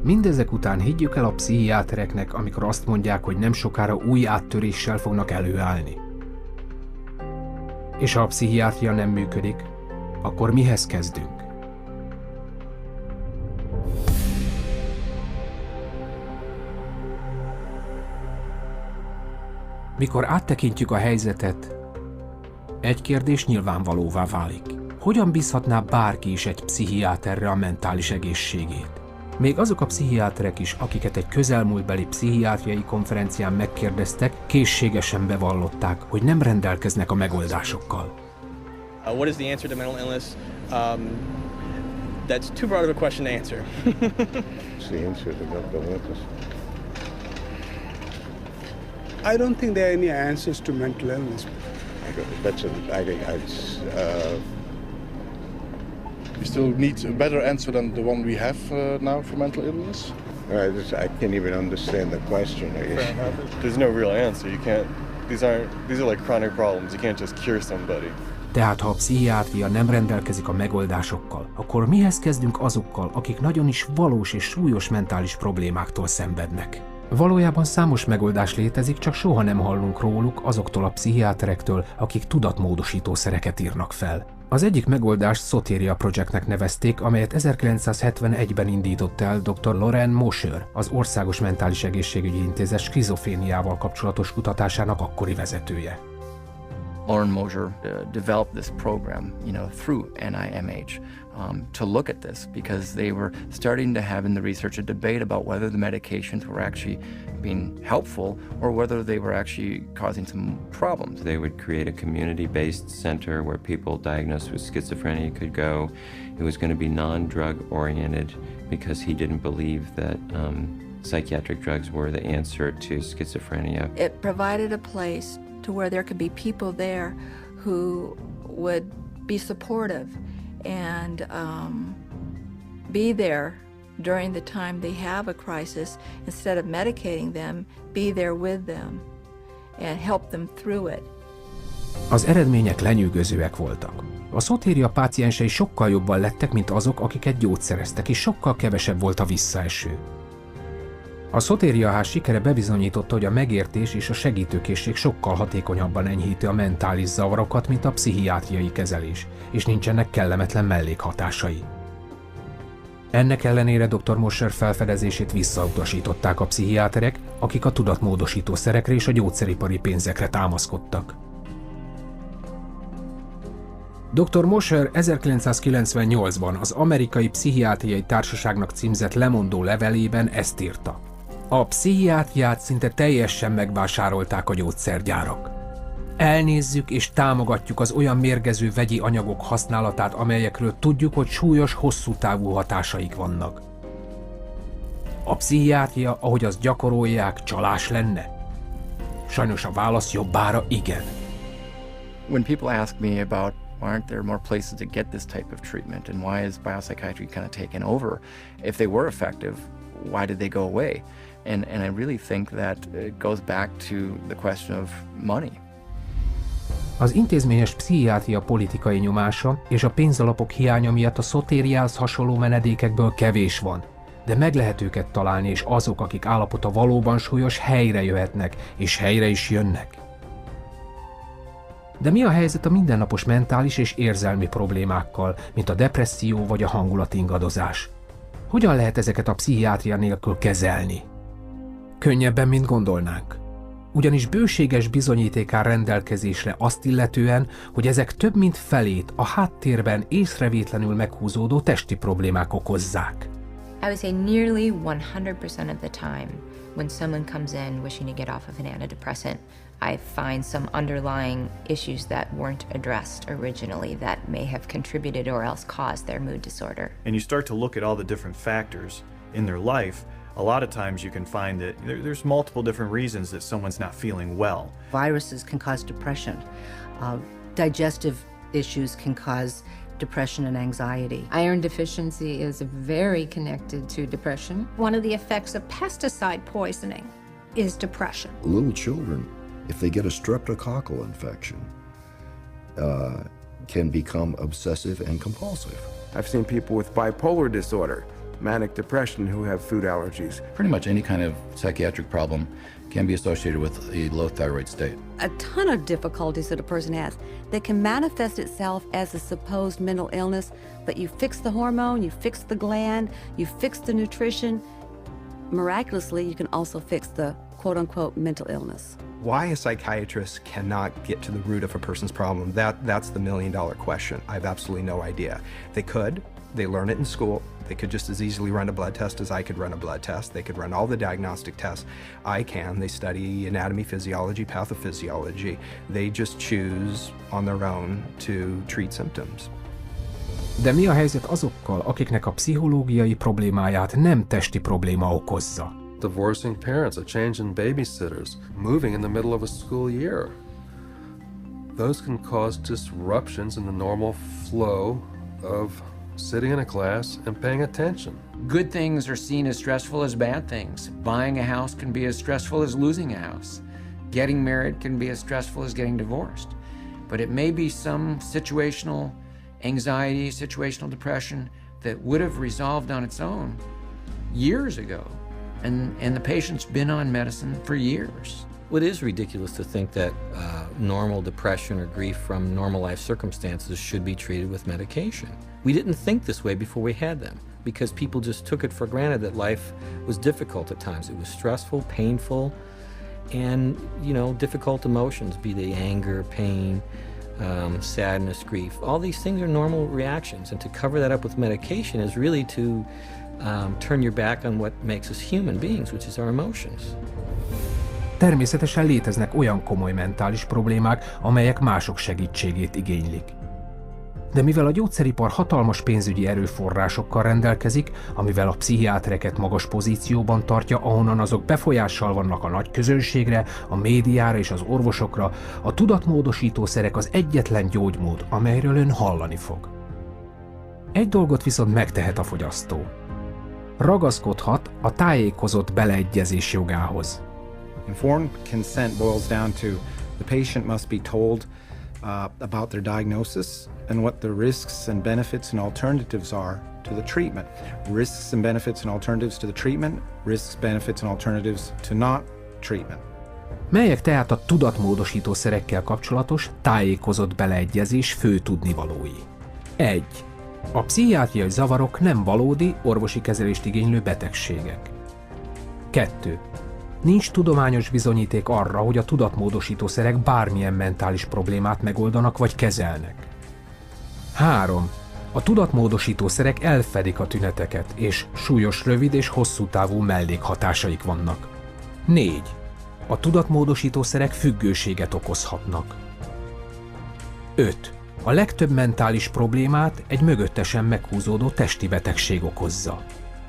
Mindezek után higgyük el a pszichiátereknek, amikor azt mondják, hogy nem sokára új áttöréssel fognak előállni. És ha a pszichiátria nem működik, akkor mihez kezdünk? Mikor áttekintjük a helyzetet, egy kérdés nyilvánvalóvá válik. Hogyan bízhatná bárki is egy pszichiáterre a mentális egészségét? Még azok a pszichiáterek is, akiket egy közelmúltbeli pszichiátriai konferencián megkérdeztek, készségesen bevallották, hogy nem rendelkeznek a megoldásokkal. What is the answer to mental illness? That's too broad of a question to answer. What's the answer to mental illness? I don't think there are any answers to mental illness. We still need a better answer than the one we have now for mental illness. I can't even understand the question. There's no real answer. You can't. These are like chronic problems. You can't just cure somebody. Tehát ha a pszichiátria nem rendelkezik a megoldásokkal, akkor mihez kezdünk azokkal, akik nagyon is valós és súlyos mentális problémáktól szenvednek? Valójában számos megoldás létezik, csak soha nem hallunk róluk azoktól a pszichiáterektől, akik tudatmódosítószereket írnak fel. Az egyik megoldást Soteria Projectnek nevezték, amelyet 1971-ben indított el dr. Loren Mosher, az Országos Mentális Egészségügyi Intézet skizofréniával kapcsolatos kutatásának akkori vezetője. Loren Mosher developed this program, through NIMH to look at this because they were starting to have in the research a debate about whether the medications were actually being helpful or whether they were actually causing some problems. They would create a community-based center where people diagnosed with schizophrenia could go. It was going to be non-drug oriented because he didn't believe that psychiatric drugs were the answer to schizophrenia. It provided a place to where there could be people there who would be supportive and be there during the time they have a crisis. Instead of medicating them, be there with them and help them through it. Az eredmények lenyűgözőek voltak. A Soteria páciensei sokkal jobban lettek, mint azok, akiket gyógyszereztek, és sokkal kevesebb volt a visszaeső. A Soteria ház sikere bebizonyította, hogy a megértés és a segítőkészség sokkal hatékonyabban enyhíti a mentális zavarokat, mint a pszichiátriai kezelés, és nincsenek kellemetlen mellékhatásai. Ennek ellenére dr. Mosher felfedezését visszautasították a pszichiáterek, akik a tudatmódosító szerekre és a gyógyszeripari pénzekre támaszkodtak. Dr. Mosher 1998-ban az Amerikai Pszichiátriai Társaságnak címzett lemondó levelében ezt írta. A pszichiátriát szinte teljesen megvásárolták a gyógyszergyárak. Elnézzük és támogatjuk az olyan mérgező vegyi anyagok használatát, amelyekről tudjuk, hogy súlyos, hosszú távú hatásaik vannak. A pszichiátria, ahogy azt gyakorolják, csalás lenne? Sajnos a válasz jobbára igen. When people ask me about why aren't there more places to get this type of treatment and why is biopsychiatry kind of taken over? If they were effective, why did they go away? And I really think that it goes back to the question of money. Az intézményes pszichiátria politikai nyomása és a pénzalapok hiánya miatt a Soteriához hasonló menedékekből kevés van, de meg lehet őket találni, és azok, akik állapota valóban súlyos, helyre jöhetnek, és helyre is jönnek. De mi a helyzet a mindennapos mentális és érzelmi problémákkal, mint a depresszió vagy a hangulatingadozás? Hogyan lehet ezeket a pszichiátria nélkül kezelni? Könnyebben, mint gondolnánk. Ugyanis bőséges bizonyíték áll rendelkezésre azt illetően, hogy ezek több mint felét a háttérben észrevétlenül meghúzódó testi problémák okozzák. I would say nearly 100% of the time when someone comes in wishing to get off of an antidepressant, I find some underlying issues that weren't addressed originally that may have contributed or else caused their mood disorder. And you start to look at all the different factors in their life. A lot of times you can find that there's multiple different reasons that someone's not feeling well. Viruses can cause depression. Digestive issues can cause depression and anxiety. Iron deficiency is very connected to depression. One of the effects of pesticide poisoning is depression. Little children, if they get a streptococcal infection, can become obsessive and compulsive. I've seen people with bipolar disorder manic depression who have food allergies. Pretty much any kind of psychiatric problem can be associated with a low thyroid state. A ton of difficulties that a person has that can manifest itself as a supposed mental illness, but you fix the hormone, you fix the gland, you fix the nutrition. Miraculously, you can also fix the quote-unquote mental illness. Why a psychiatrist cannot get to the root of a person's problem, that's the million-dollar question. I have absolutely no idea. They could. They learn it in school. They could just as easily run a blood test as I could run a blood test. They could run all the diagnostic tests I can. They study anatomy, physiology, pathophysiology. They just choose on their own to treat symptoms. De mi a helyzet azokkal, akiknek a pszichológiai problémáját nem testi probléma okozza? Divorcing parents, a change in babysitters, moving in the middle of a school year. Those can cause disruptions in the normal flow of sitting in a class and paying attention. Good things are seen as stressful as bad things. Buying a house can be as stressful as losing a house. Getting married can be as stressful as getting divorced. But it may be some situational anxiety, situational depression that would have resolved on its own years ago. And the patient's been on medicine for years. Well, it is ridiculous to think that normal depression or grief from normal life circumstances should be treated with medication. We didn't think this way before we had them, because people just took it for granted that life was difficult at times. It was stressful, painful, and, difficult emotions, be they anger, pain, sadness, grief. All these things are normal reactions, and to cover that up with medication is really to turn your back on what makes us human beings, which is our emotions. Természetesen léteznek olyan komoly mentális problémák, amelyek mások segítségét igénylik. De mivel a gyógyszeripar hatalmas pénzügyi erőforrásokkal rendelkezik, amivel a pszichiátereket magas pozícióban tartja, ahonnan azok befolyással vannak a nagy közönségre, a médiára és az orvosokra, a tudatmódosítószerek az egyetlen gyógymód, amelyről ön hallani fog. Egy dolgot viszont megtehet a fogyasztó. Ragaszkodhat a tájékozott beleegyezés jogához. Informed consent boils down to the patient must be told about their diagnosis and what the risks and benefits and alternatives are to the treatment. Risks and benefits and alternatives to the treatment, risks, benefits and alternatives to not treatment. Melyek tehát a tudatmódosítószerekkel kapcsolatos tájékozott beleegyezés fő tudnivalói? 1. A pszichiátriai zavarok nem valódi, orvosi kezelést igénylő betegségek. 2. Nincs tudományos bizonyíték arra, hogy a tudatmódosítószerek bármilyen mentális problémát megoldanak vagy kezelnek. 3. A tudatmódosítószerek elfedik a tüneteket, és súlyos rövid és hosszú távú mellékhatásaik vannak. 4. A tudatmódosítószerek függőséget okozhatnak. 5. A legtöbb mentális problémát egy mögöttesen meghúzódó testi betegség okozza.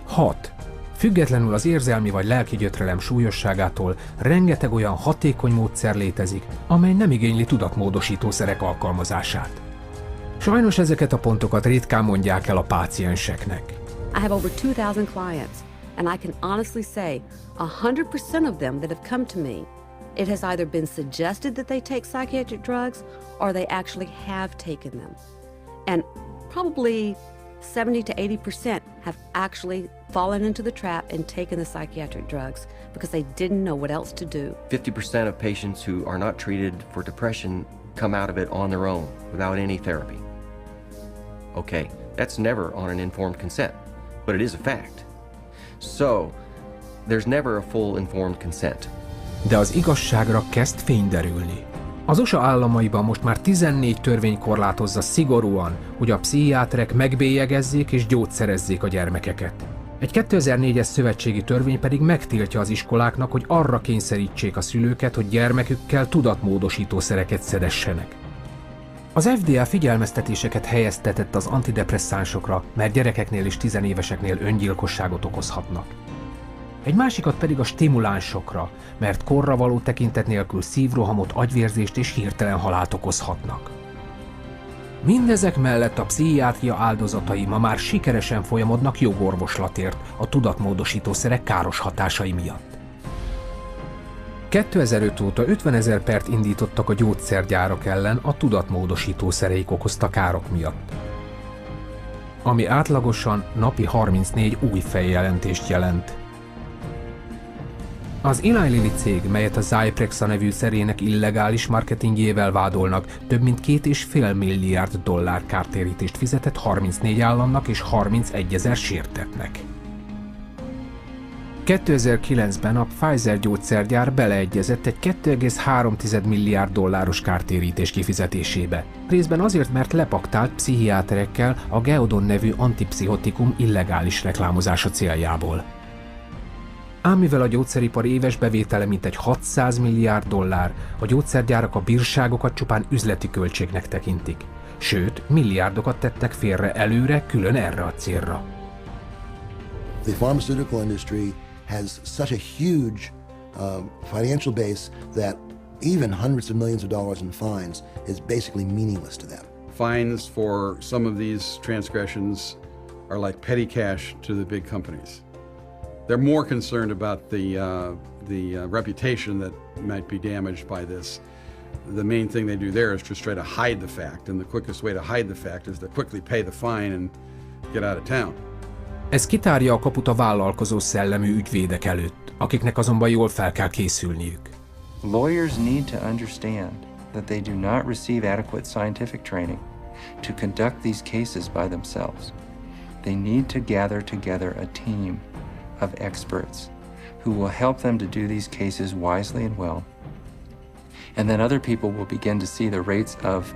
6. Függetlenül az érzelmi vagy lelki gyötrelem súlyosságától rengeteg olyan hatékony módszer létezik, amely nem igényli tudatmódosítószerek alkalmazását. Sajnos ezeket a pontokat ritkán mondják el a pácienseknek. I have over 2,000 clients, and I can honestly say 100% of them that have come to me, it has either been suggested that they take psychiatric drugs or they actually have taken them. And probably 70 to 80% have actually fallen into the trap and taken the psychiatric drugs because they didn't know what else to do. 50% of patients who are not treated for depression come out of it on their own without any therapy. Okay, that's never on an informed consent, but it is a fact. So, there's never a full informed consent. De az igazságra kezd fény derülni. Az USA államaiban most már 14 törvény korlátozza szigorúan, hogy a pszichiáterek megbélyegezzék és gyógyszerezzék a gyermekeket. Egy 2004-es szövetségi törvény pedig megtiltja az iskoláknak, hogy arra kényszerítsék a szülőket, hogy gyermekükkel tudatmódosítószereket szedessenek. Az FDA figyelmeztetéseket helyeztetett az antidepresszánsokra, mert gyerekeknél és tizenéveseknél öngyilkosságot okozhatnak. Egy másikat pedig a stimulánsokra, mert korra való tekintet nélkül szívrohamot, agyvérzést és hirtelen halált okozhatnak. Mindezek mellett a pszichiátria áldozatai ma már sikeresen folyamodnak jogorvoslatért a tudatmódosítószerek káros hatásai miatt. 2005 óta 50 000 pert indítottak a gyógyszergyárak ellen a tudatmódosítószereik okozta károk miatt. ami átlagosan napi 34 új feljelentést jelent. Az Eli Lilly cég, melyet a Zyprexa nevű szerének illegális marketingjével vádolnak, több mint $2,5 milliárd kártérítést fizetett 34 államnak és 31 000 sértettnek. 2009-ben a Pfizer gyógyszergyár beleegyezett egy $2,3 milliárd kártérítés kifizetésébe. Részben azért, mert lepaktált pszichiáterekkel a Geodon nevű antipszichotikum illegális reklámozása céljából. Ám mivel a gyógyszeripar éves bevétele mintegy $600 milliárd, a gyógyszergyárak a bírságokat csupán üzleti költségnek tekintik. Sőt, milliárdokat tettek félre előre külön erre a célra. The pharmaceutical industry has such a huge financial base that even hundreds of millions of dollars in fines is basically meaningless to them. Fines for some of these transgressions are like petty cash to the big companies. They're more concerned about the reputation that might be damaged by this. The main thing they do there is just try to hide the fact, and the quickest way to hide the fact is to quickly pay the fine and get out of town. Ez kitárja a kaput a vállalkozó szellemű ügyvédek előtt, akiknek azonban jól fel kell készülniük. Lawyers need to understand that they do not receive adequate scientific training to conduct these cases by themselves. They need to gather together a team of experts who will help them to do these cases wisely and well. And then other people will begin to see the rates of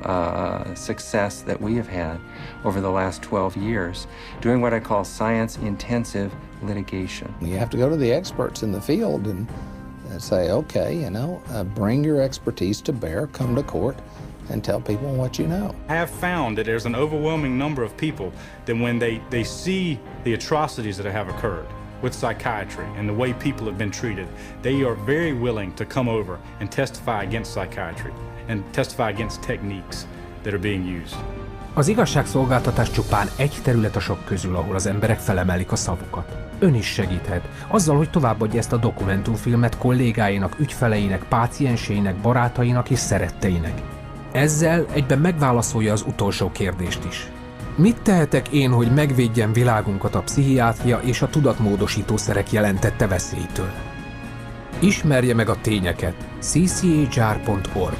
success that we have had over the last 12 years doing what I call science-intensive litigation. You have to go to the experts in the field and say, okay, bring your expertise to bear, come to court, and tell people what you know. I have found that there's an overwhelming number of people that when they see the atrocities that have occurred with psychiatry and the way people have been treated, they are very willing to come over and testify against psychiatry and testify against techniques that are being used. Az igazságszolgáltatás csupán egy terület a sok közül, ahol az emberek felemelik a szavukat. Ön is segíthet, azzal, hogy továbbadja ezt a dokumentumfilmet kollégáinak, ügyfeleinek, pácienseinek, barátainak és szeretteinek. Ezzel egyben megválaszolja az utolsó kérdést is. Mit tehetek én, hogy megvédjem világunkat a pszichiátria és a tudatmódosítószerek jelentette veszélytől? Ismerje meg a tényeket. CCHR.org